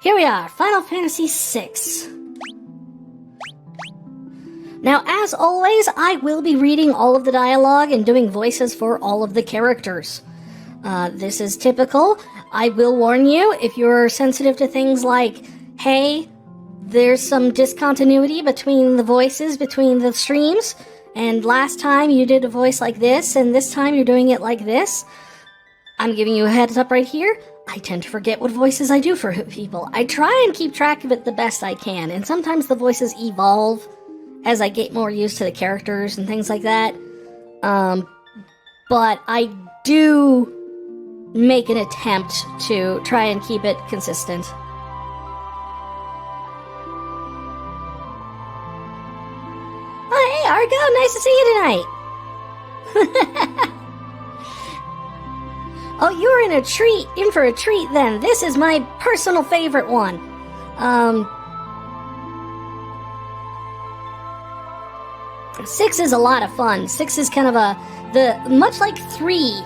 Here we are, Final Fantasy VI. Now, as always, I will be reading all of the dialogue and doing voices for all of the characters. This is typical. I will warn you, if you're sensitive to things like, hey, there's some discontinuity between the voices, between the streams, and last time you did a voice like this, and this time you're doing it like this, I'm giving you a heads up right here. I tend to forget what voices I do for people. I try and keep track of it the best I can, and sometimes the voices evolve as I get more used to the characters and things like that. But I do make an attempt to try and keep it consistent. Oh, hey, Argo, nice to see you tonight. Oh, you're in for a treat then. This is my personal favorite one. 6 is a lot of fun. 6 is kind of much like 3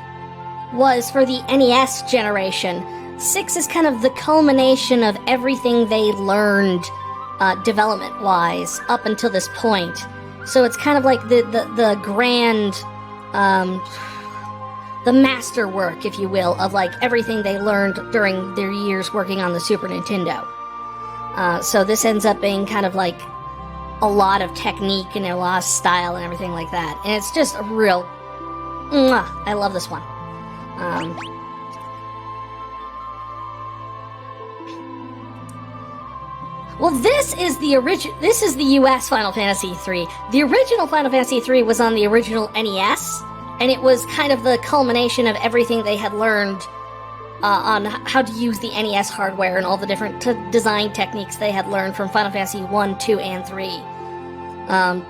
was for the NES generation. 6 is kind of the culmination of everything they learned development-wise up until this point. So it's kind of like the grand, the masterwork, if you will, of like everything they learned during their years working on the Super Nintendo. So this ends up being kind of like a lot of technique and a lot of style and everything like that. And it's just a real... I love this one. Well, this is the US Final Fantasy III. The original Final Fantasy III was on the original NES, and it was kind of the culmination of everything they had learned on how to use the NES hardware and all the different design techniques they had learned from Final Fantasy 1, 2, and 3.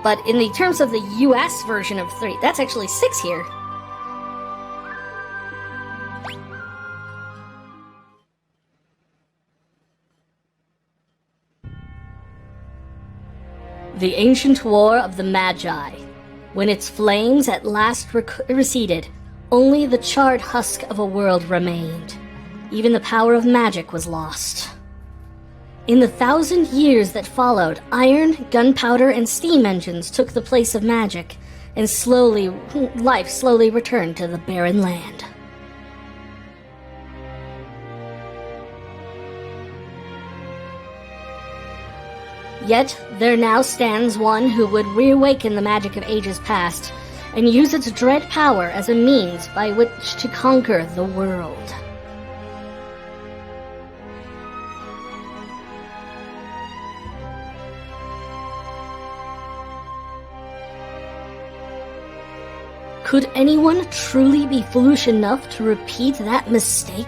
But in the terms of the US version of 3, that's actually 6 here. The ancient war of the Magi. When its flames at last receded, only the charred husk of a world remained. Even the power of magic was lost. In the 1,000 years that followed, iron, gunpowder, and steam engines took the place of magic, and life slowly returned to the barren land. Yet, there now stands one who would reawaken the magic of ages past, and use its dread power as a means by which to conquer the world. Could anyone truly be foolish enough to repeat that mistake?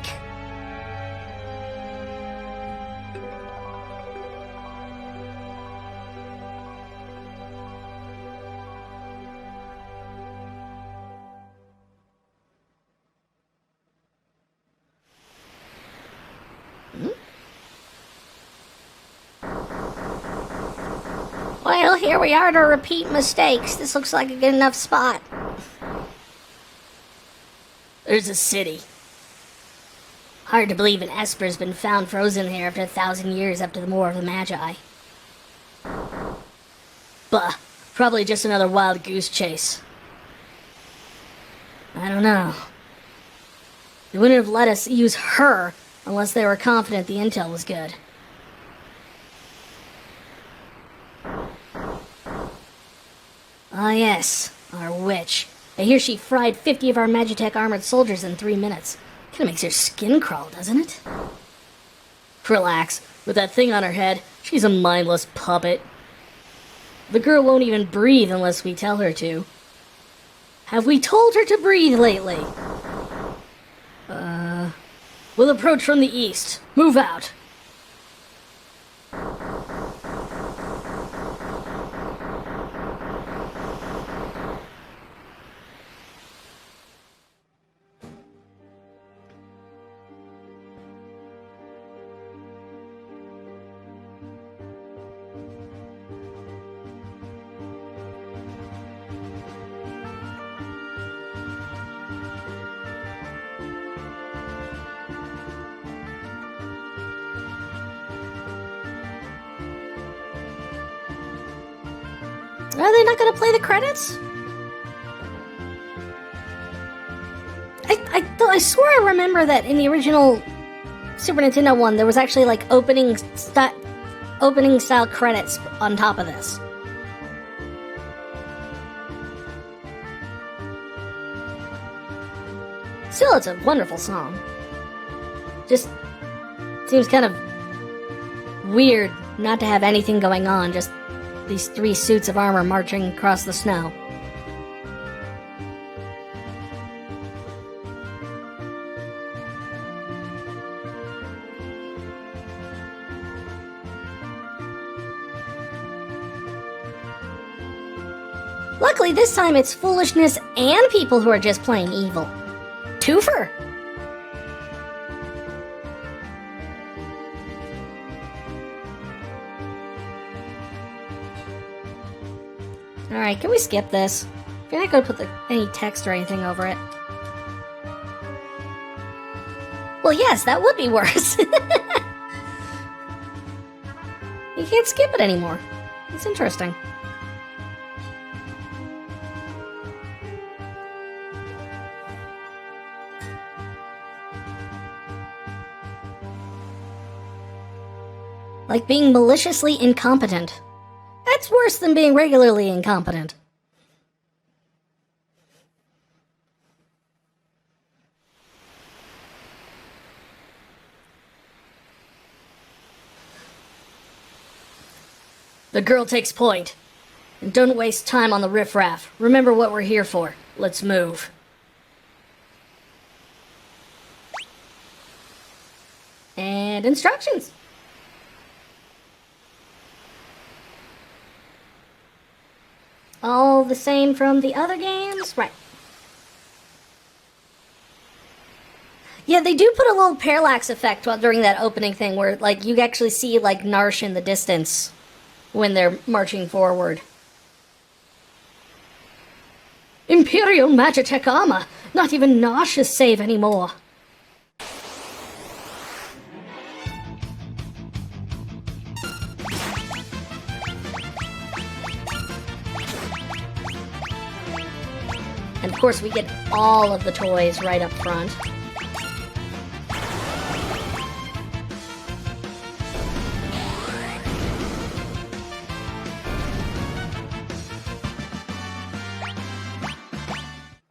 Well, here we are to repeat mistakes. This looks like a good enough spot. There's a city. Hard to believe an Esper's been found frozen here after 1,000 years after the War of the Magi. Bah, probably just another wild goose chase. I don't know. They wouldn't have let us use her unless they were confident the intel was good. Ah yes, our witch. I hear she fried 50 of our Magitech armored soldiers in 3 minutes. Kinda makes your skin crawl, doesn't it? Relax. With that thing on her head, she's a mindless puppet. The girl won't even breathe unless we tell her to. Have we told her to breathe lately? We'll approach from the east. Move out. Are they not going to play the credits? I swear I remember that in the original Super Nintendo one, there was actually like opening style credits on top of this. Still, it's a wonderful song. Just seems kind of weird not to have anything going on, just these 3 suits of armor marching across the snow. Luckily, this time it's foolishness and people who are just plain evil. Twofer! Alright, can we skip this? You're not going to put any text or anything over it. Well, yes, that would be worse. You can't skip it anymore. It's interesting. Like being maliciously incompetent. That's worse than being regularly incompetent. The girl takes point. And don't waste time on the riffraff. Remember what we're here for. Let's move. And instructions. All the same from the other games? Right. Yeah, they do put a little parallax effect during that opening thing where, like, you actually see, like, Narshe in the distance when they're marching forward. Imperial Magitech armor! Not even Narshe is safe anymore. And of course we get all of the toys right up front.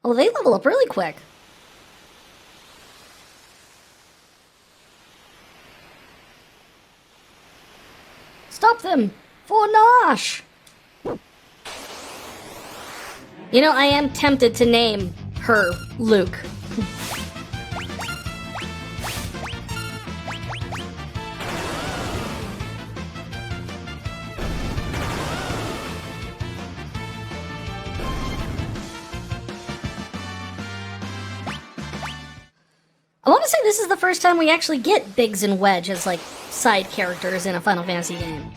Oh, they level up really quick. Stop them! For Narshe! You know, I am tempted to name her Luke. I want to say this is the first time we actually get Biggs and Wedge as, like, side characters in a Final Fantasy game.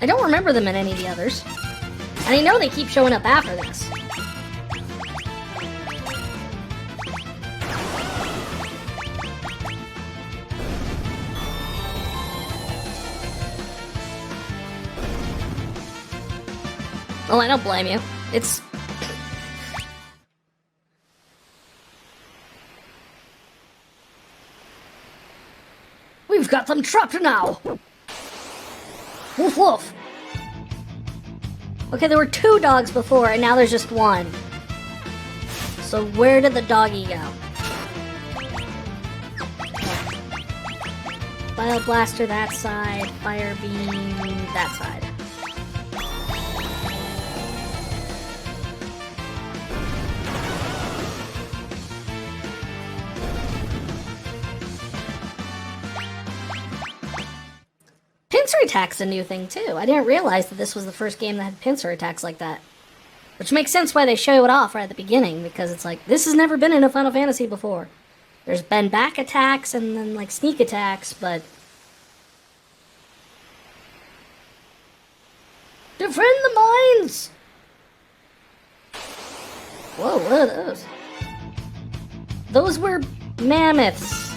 I don't remember them in any of the others. And I know they keep showing up after this. Oh, I don't blame you. It's... We've got them trapped now! Woof woof! Okay, there were 2 dogs before, and now there's just 1. So where did the doggy go? Bio Blaster that side, Fire Beam that side. Pincer attack's a new thing, too. I didn't realize that this was the first game that had pincer attacks like that. Which makes sense why they show it off right at the beginning, because it's like, this has never been in a Final Fantasy before. There's been back attacks and then, like, sneak attacks, but... Defend the mines! Whoa, what are those? Those were mammoths.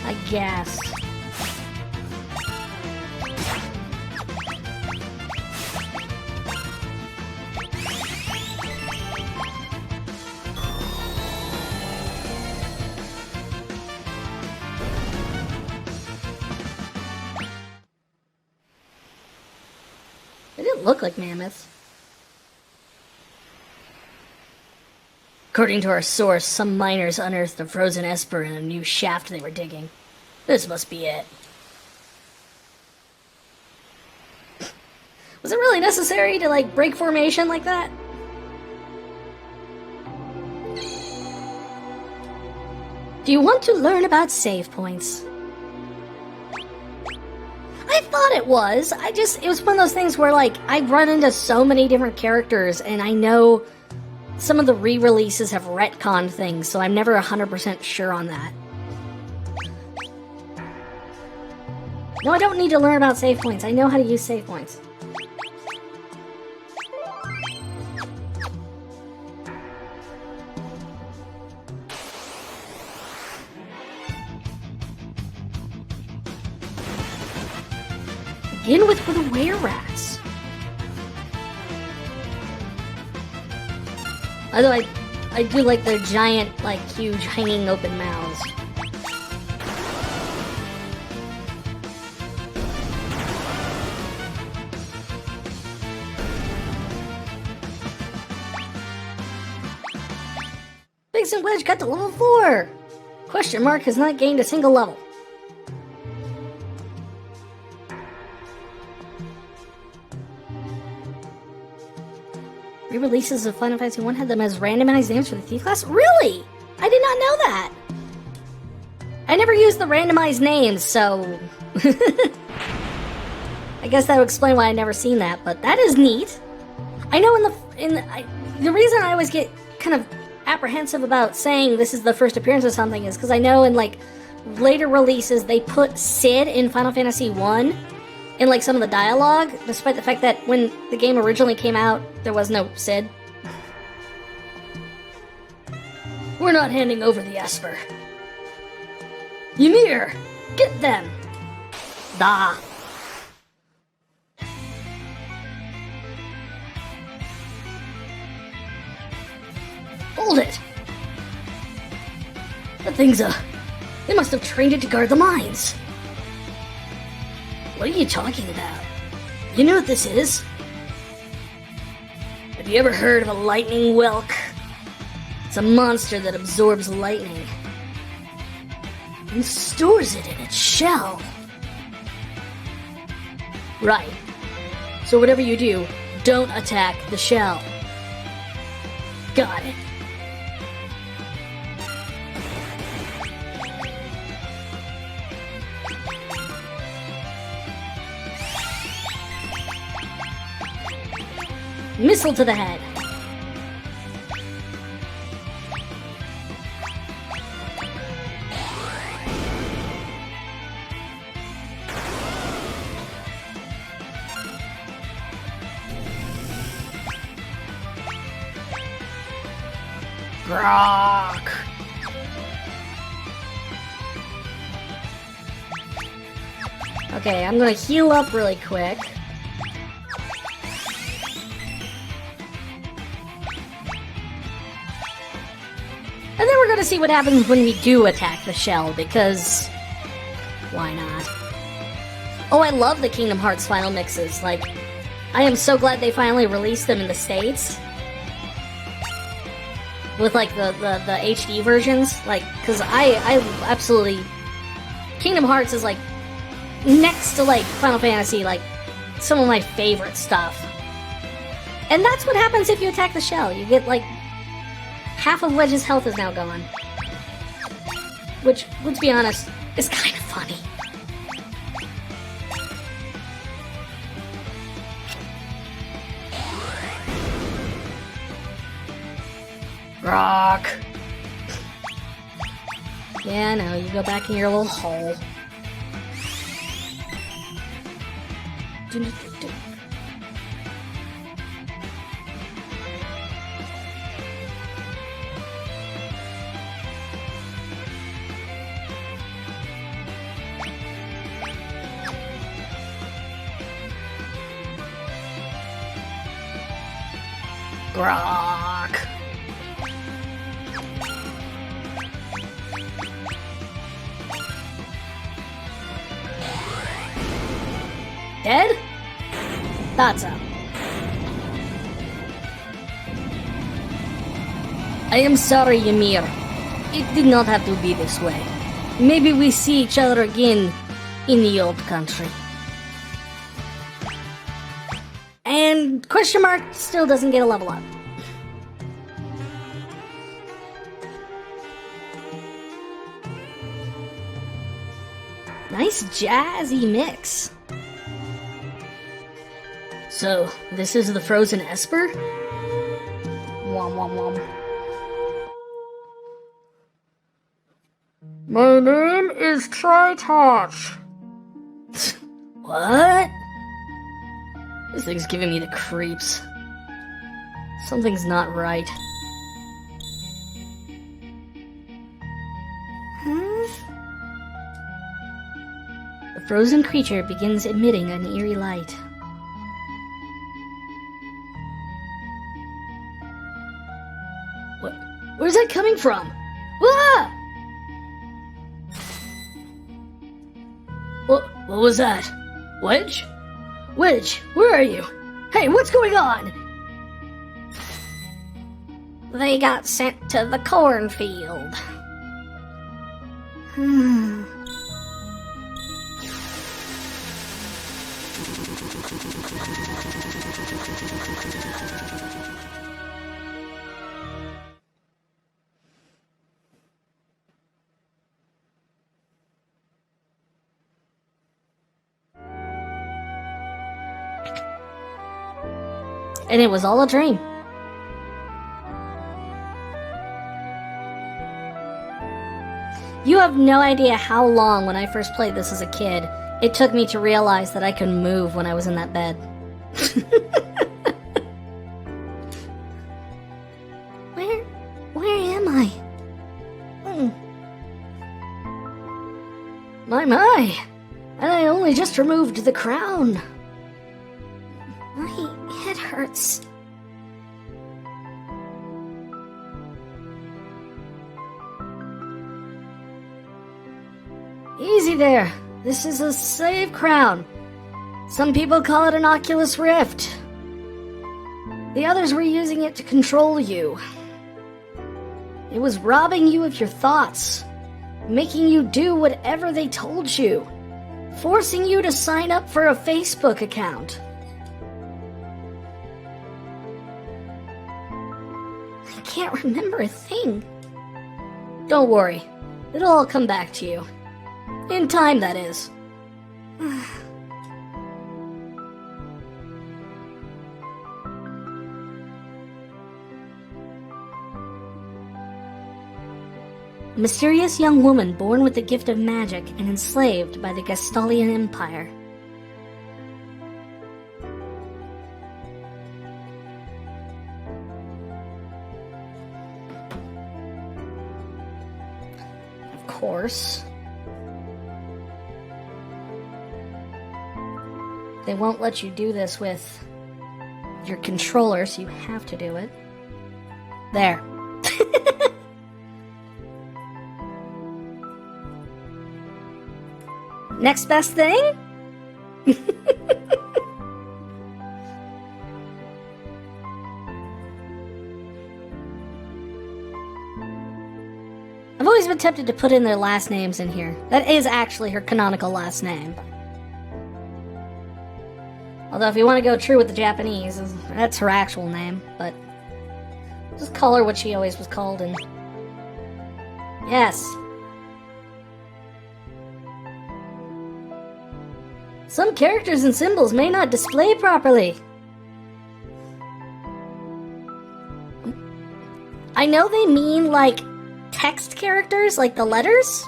I guess. that look like mammoths. According to our source, some miners unearthed a frozen esper in a new shaft they were digging. This must be it. Was it really necessary to, like, break formation like that? Do you want to learn about save points? I thought it was. It was one of those things where, like, I run into so many different characters, and I know some of the re-releases have retconned things, so I'm never 100% sure on that. No, I don't need to learn about save points. I know how to use save points. Begin with the were-rats. Although I do like their giant, like, huge, hanging open mouths. Biggs and Wedge got to level 4! Question mark has not gained a single level. Re-releases of Final Fantasy 1 had them as randomized names for the Thief class? Really? I did not know that! I never used the randomized names, so... I guess that would explain why I'd never seen that, but that is neat. I know the reason I always get kind of apprehensive about saying this is the first appearance of something is because I know in, like, later releases they put Cid in Final Fantasy 1 in, like, some of the dialogue, despite the fact that when the game originally came out, there was no Cid. We're not handing over the Esper. Ymir, get them! Da. Hold it! That thing's they must have trained it to guard the mines. What are you talking about? You know what this is? Have you ever heard of a lightning whelk? It's a monster that absorbs lightning and stores it in its shell. Right. So whatever you do, don't attack the shell. Got it. Missile to the head. Rock. Okay, I'm gonna heal up really quick. And then we're gonna see what happens when we do attack the shell, because why not? Oh, I love the Kingdom Hearts final mixes. Like, I am so glad they finally released them in the States. With, like, the HD versions. Like, because I absolutely... Kingdom Hearts is, like, next to, like, Final Fantasy, like, some of my favorite stuff. And that's what happens if you attack the shell. You get, like, half of Wedge's health is now gone. Which, let's be honest, is kind of funny. Rock. Yeah, no, you go back in your little hole. Rock. Dead? Thought so. I am sorry, Ymir. It did not have to be this way. Maybe we see each other again in the old country. And question mark still doesn't get a level up. Nice jazzy mix. So, this is the frozen Esper? Wom wom wom. My name is Tritosh. What? This thing's giving me the creeps. Something's not right. The frozen creature begins emitting an eerie light. Where's that coming from? Ah! What was that? Wedge? Wedge, where are you? Hey, what's going on? They got sent to the cornfield. And it was all a dream. You have no idea how long, when I first played this as a kid, it took me to realize that I could move when I was in that bed. Where am I? My. And I only just removed the crown. My head hurts. Easy there. This is a slave crown. Some people call it an Oculus Rift. The others were using it to control you. It was robbing you of your thoughts, making you do whatever they told you, forcing you to sign up for a Facebook account. I can't remember a thing. Don't worry. It'll all come back to you. In time, that is. A mysterious young woman born with the gift of magic and enslaved by the Gastalian Empire. Of course. They won't let you do this with your controller, so you have to do it. There. Next best thing? I've always been tempted to put in their last names in here. That is actually her canonical last name. Although if you want to go true with the Japanese, that's her actual name, but just call her what she always was called, and yes. Some characters and symbols may not display properly. I know they mean, like, text characters, like the letters.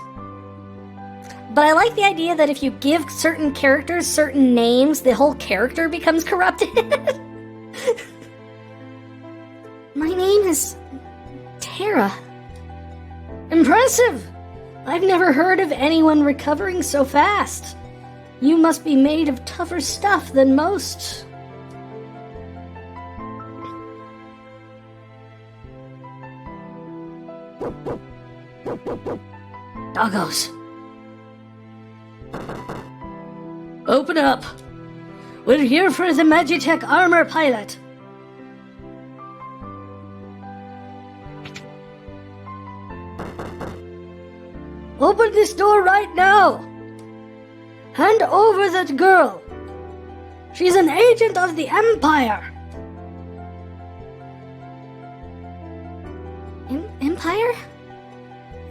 But I like the idea that if you give certain characters certain names, the whole character becomes corrupted. My name is Terra. Impressive! I've never heard of anyone recovering so fast. You must be made of tougher stuff than most. Doggos. Open up. We're here for the Magitech armor pilot. Open this door right now! Hand over that girl! She's an agent of the Empire! Empire?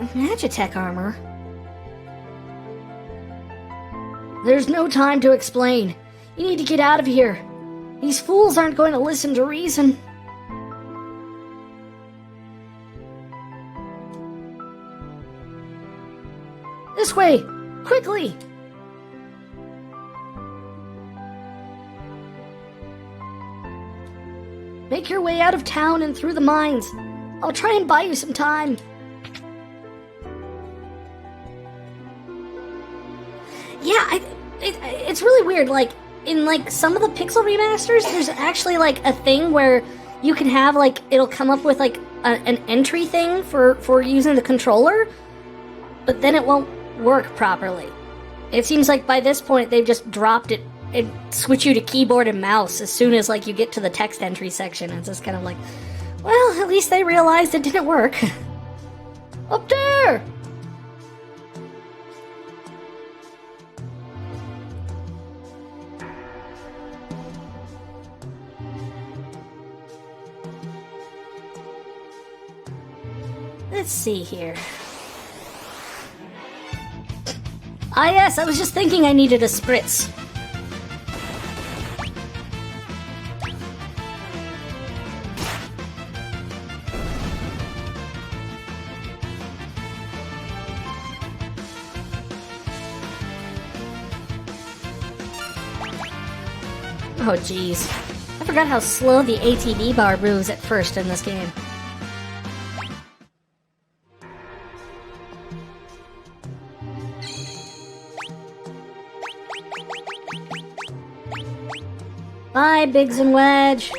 Magitech armor? There's no time to explain. You need to get out of here. These fools aren't going to listen to reason. This way! Quickly! Make your way out of town and through the mines. I'll try and buy you some time. Yeah, it's really weird. Like, in like some of the Pixel remasters, there's actually like a thing where you can have like, it'll come up with like an entry thing for using the controller, but then it won't work properly. It seems like by this point they've just dropped it and switch you to keyboard and mouse as soon as like you get to the text entry section. It's just kind of like, well, at least they realized it didn't work. Up there! Let's see here. Ah yes, I was just thinking I needed a spritz. Oh jeez. I forgot how slow the ATB bar moves at first in this game. Bye, Biggs and Wedge.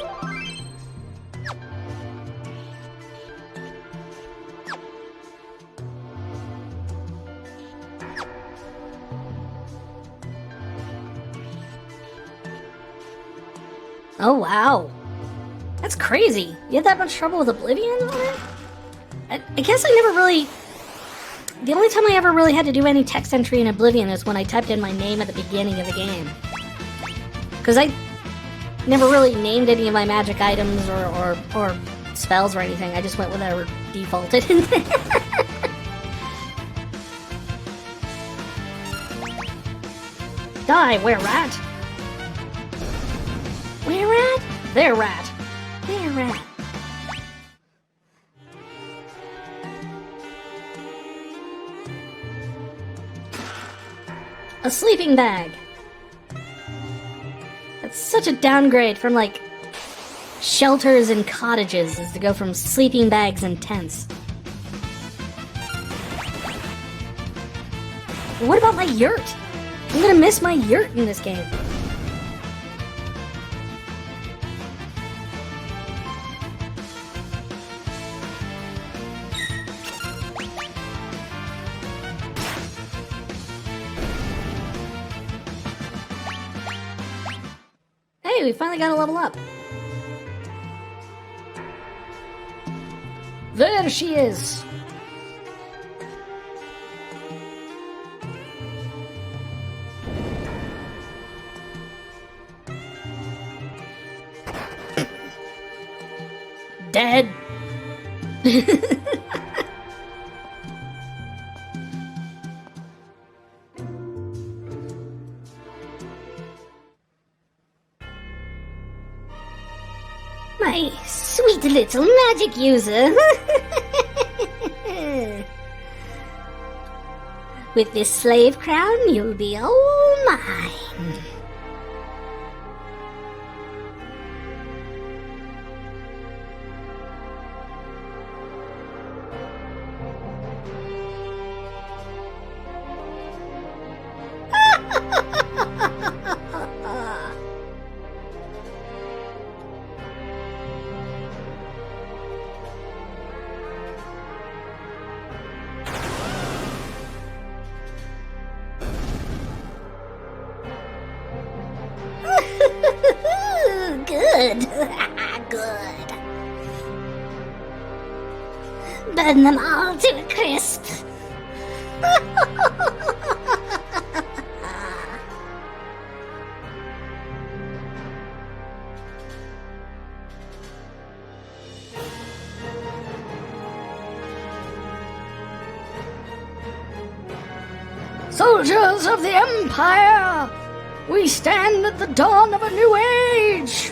Oh, wow. That's crazy. You had that much trouble with Oblivion on it? I guess I never really... The only time I ever really had to do any text entry in Oblivion is when I typed in my name at the beginning of the game. Because I never really named any of my magic items or spells or anything. I just went with whatever defaulted in there. Die, were-rat! Were-rat? There, rat. There, rat. A sleeping bag. That's such a downgrade from, like, shelters and cottages as to go from sleeping bags and tents. What about my yurt? I'm gonna miss my yurt in this game. Hey, we finally got a level up. There she is. Dead. My sweet little magic user. With this slave crown, you'll be all mine. Good. Good. Burn them all to a crisp. Soldiers of the Empire, we stand at the dawn of a new age.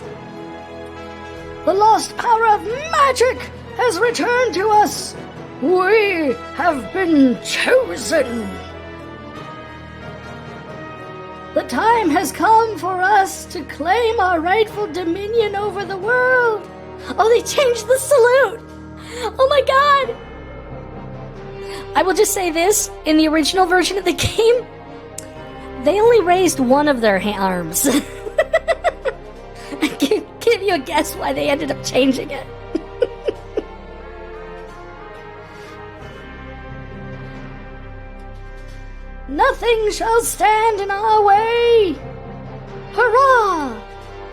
The lost power of magic has returned to us. We have been chosen. The time has come for us to claim our rightful dominion over the world. Oh, they changed the salute. Oh my god. I will just say this, in the original version of the game, they only raised one of their arms. I can give you a guess why they ended up changing it. Nothing shall stand in our way! Hurrah!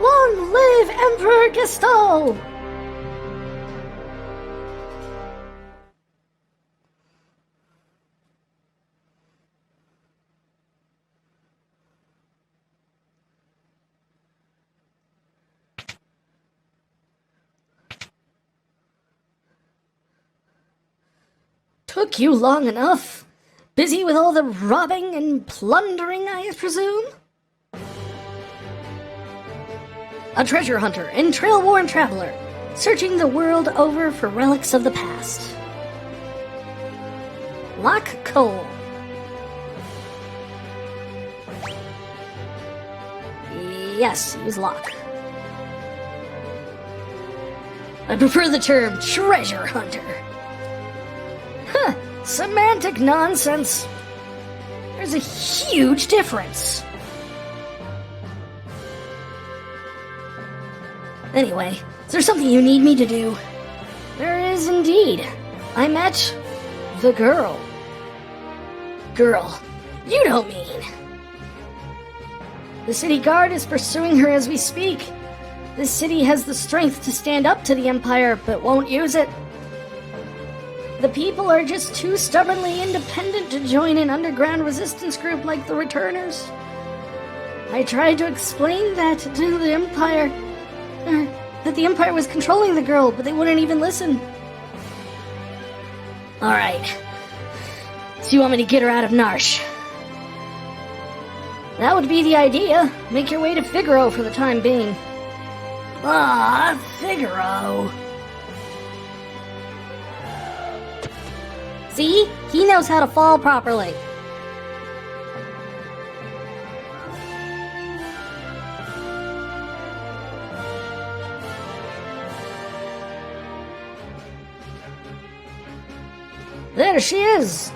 Long live Emperor Gestalt! Took you long enough. Busy with all the robbing and plundering, I presume? A treasure hunter and trail-worn traveler, searching the world over for relics of the past. Locke Cole. Yes, he's Locke. I prefer the term treasure hunter. Huh, semantic nonsense. There's a huge difference. Anyway, is there something you need me to do? There is indeed. I met the girl. Girl, you don't mean. The city guard is pursuing her as we speak. This city has the strength to stand up to the Empire, but won't use it. The people are just too stubbornly independent to join an underground resistance group like the Returners. I tried to explain that to the Empire, that the Empire was controlling the girl, but they wouldn't even listen. Alright. So you want me to get her out of Narshe? That would be the idea. Make your way to Figaro for the time being. Ah, Figaro. See? He knows how to fall properly. There she is!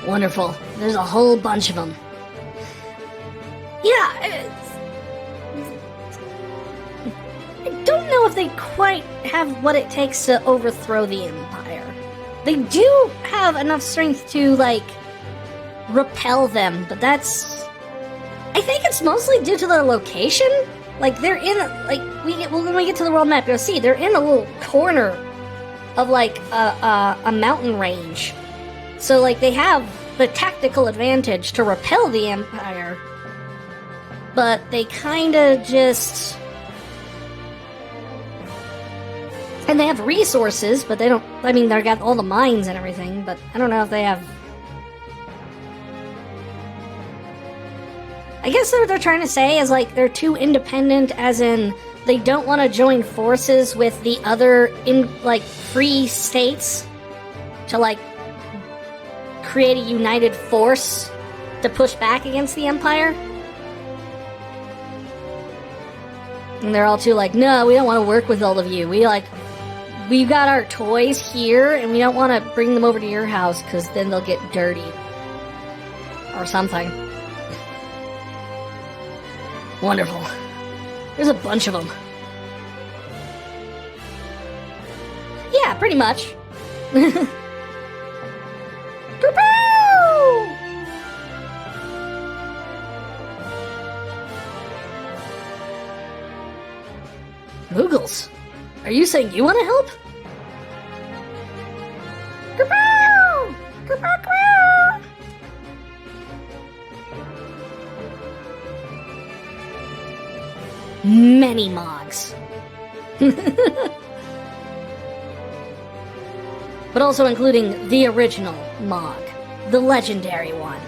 Wonderful. There's a whole bunch of them. Yeah, I don't know if they quite have what it takes to overthrow the Empire. They do have enough strength to, like, repel them, but that's... I think it's mostly due to their location. Like, they're in, like, when we get to the world map, you'll see, they're in a little corner of, like, a mountain range. So, like, they have the tactical advantage to repel the Empire, but they kinda just... And they have resources, but they don't... I mean, they've got all the mines and everything, but I don't know if they have... I guess what they're trying to say is, like, they're too independent, as in, they don't want to join forces with the other, free states to, like, create a united force to push back against the Empire. And they're all too like, no, we don't want to work with all of you. We've got our toys here, and we don't want to bring them over to your house, because then they'll get dirty. Or something. Wonderful. There's a bunch of them. Yeah, pretty much. Are you saying you want to help? Kapow! Kapow, kapow! Many Mogs. But also including the original Mog, the legendary one.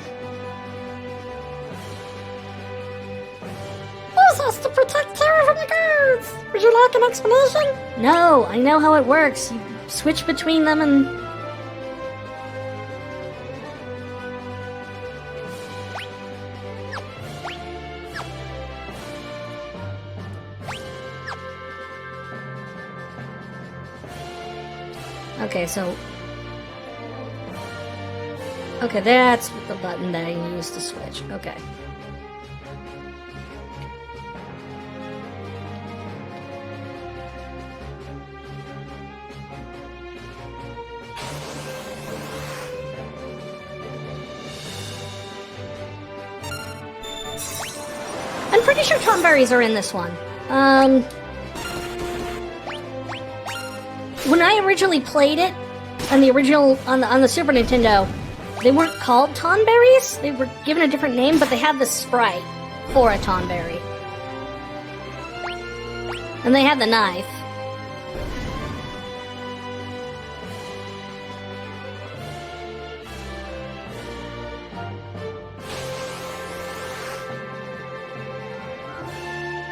Use us to protect Terra from the guards! Would you like an explanation? No, I know how it works. You switch between them and... Okay, so... Okay, that's the button that I used to switch. Okay. I'm pretty sure Tomberries are in this one. When I originally played it, on the original, on the Super Nintendo, they weren't called Tonberries. They were given a different name, but they had the sprite for a Tonberry. And they had the knife.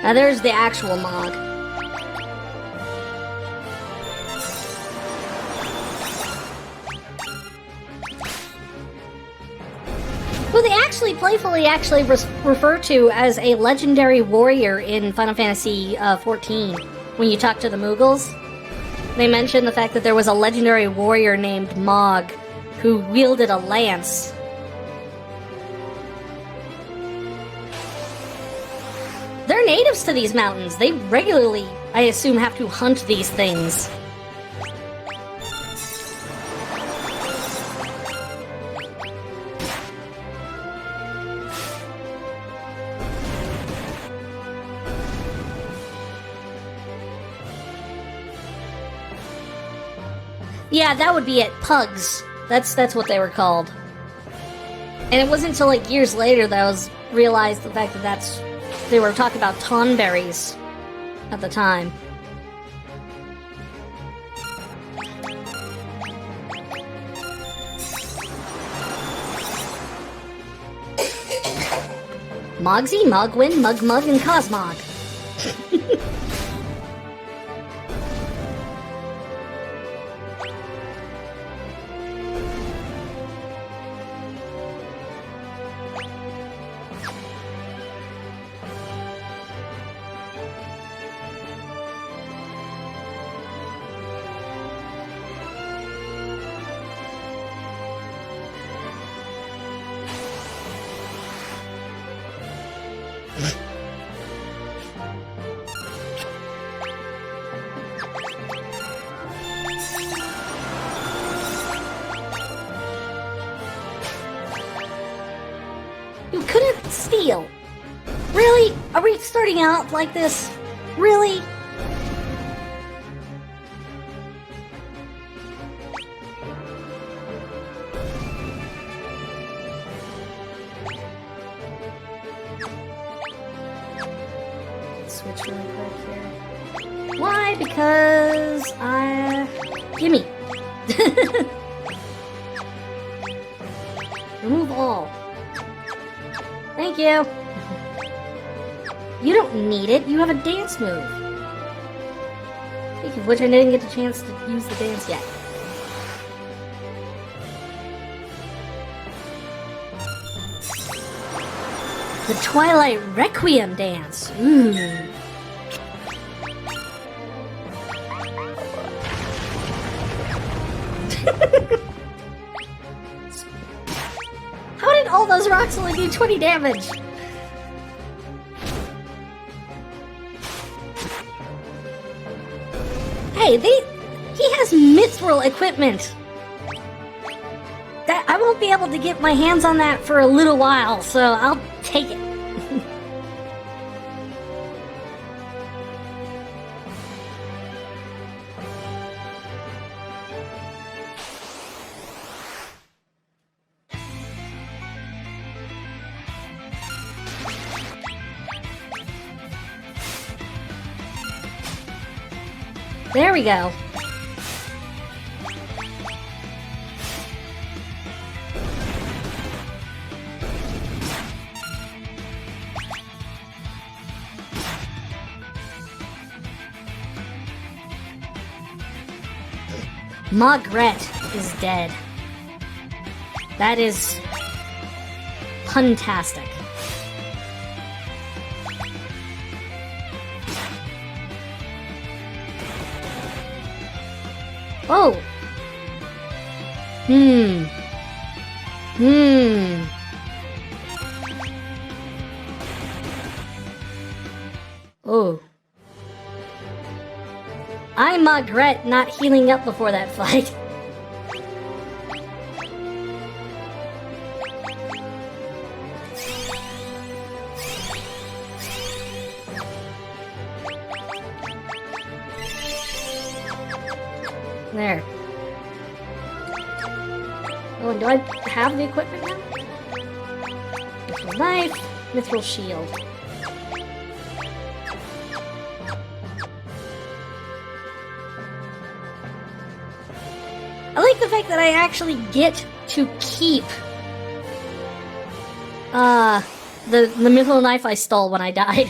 Now there's the actual Mog. Who they actually playfully refer to as a legendary warrior in Final Fantasy XIV. When you talk to the Moogles, they mention the fact that there was a legendary warrior named Mog who wielded a lance. They're natives to these mountains. They regularly, I assume, have to hunt these things. Yeah, that would be it. Pugs. That's what they were called. And it wasn't until like years later that I was realized the fact that they were talking about Tonberries at the time. Mogsy, Mogwin, Mugmug, and Cosmog. You couldn't steal. Really? Are we starting out like this? Really? Switch really quick here. Why? Because gimme. Remove all. Thank you. You don't need it. You have a dance move. Speaking of which, I didn't get the chance to use the dance yet. The Twilight Requiem dance. Ooh. How did all those rocks only do 20 damage? Hey, he has mithril equipment. That I won't be able to get my hands on that for a little while, so I'll take it. There we go. Margaret is dead. That is puntastic. Oh. Oh. I regret not healing up before that fight. There. Oh, and do I have the equipment now? Mithril knife, mithril shield. I like the fact that I actually get to keep the mithril knife I stole when I died.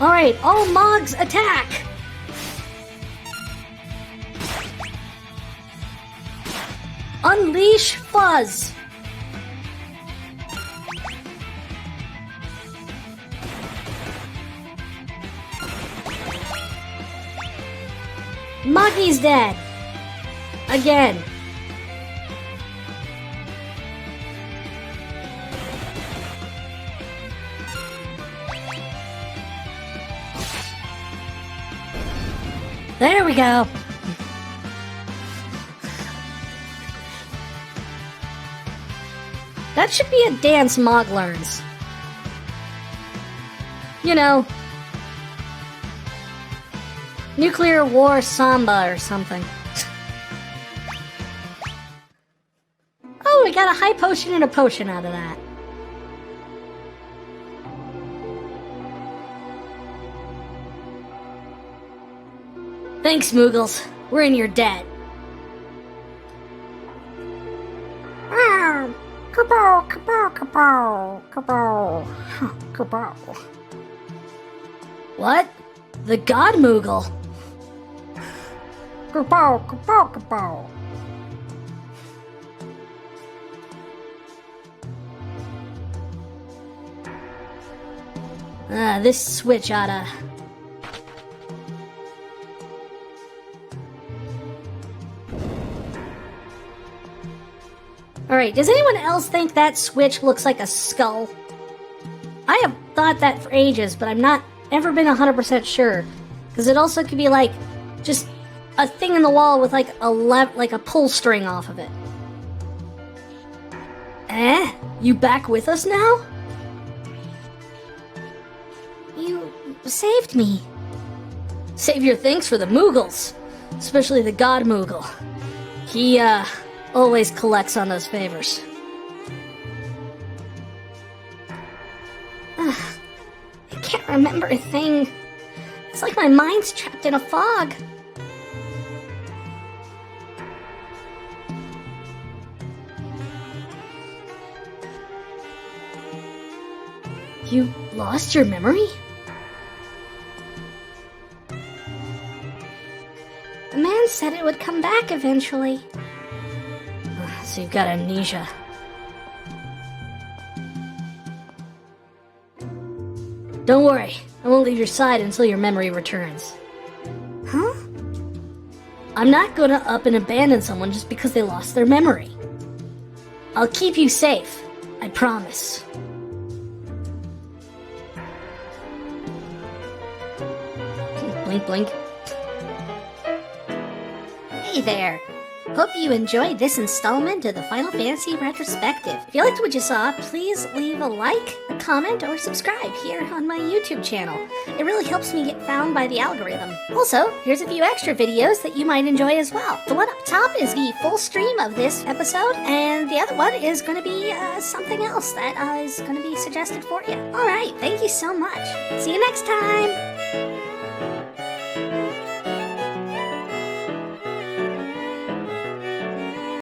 Alright, all Mogs attack! Unleash Fuzz! Moggy's dead! Again. There we go. That should be a dance Mog learns. You know, Nuclear War Samba or something. Oh, we got a high potion and a potion out of that. Thanks, Moogles. We're in your debt. Wow! Kabow, kabow, kabow, kabow, kabow. What? The God Moogle? Kabow, kabow, kabow. This switch oughta... Alright, does anyone else think that switch looks like a skull? I have thought that for ages, but I'm not ever been 100% sure. Because it also could be like, just a thing in the wall with like a pull string off of it. Eh? You back with us now? You saved me. Save your thanks for the Moogles. Especially the God Moogle. He, always collects on those favors. I can't remember a thing. It's like my mind's trapped in a fog. You lost your memory? The man said it would come back eventually. So you've got amnesia. Don't worry, I won't leave your side until your memory returns. Huh? I'm not gonna up and abandon someone just because they lost their memory. I'll keep you safe, I promise. Blink, blink. Hey there. Hope you enjoyed this installment of the Final Fantasy Retrospective. If you liked what you saw, please leave a like, a comment, or subscribe here on my YouTube channel. It really helps me get found by the algorithm. Also, here's a few extra videos that you might enjoy as well. The one up top is the full stream of this episode, and the other one is going to be something else that is going to be suggested for you. Alright, thank you so much. See you next time!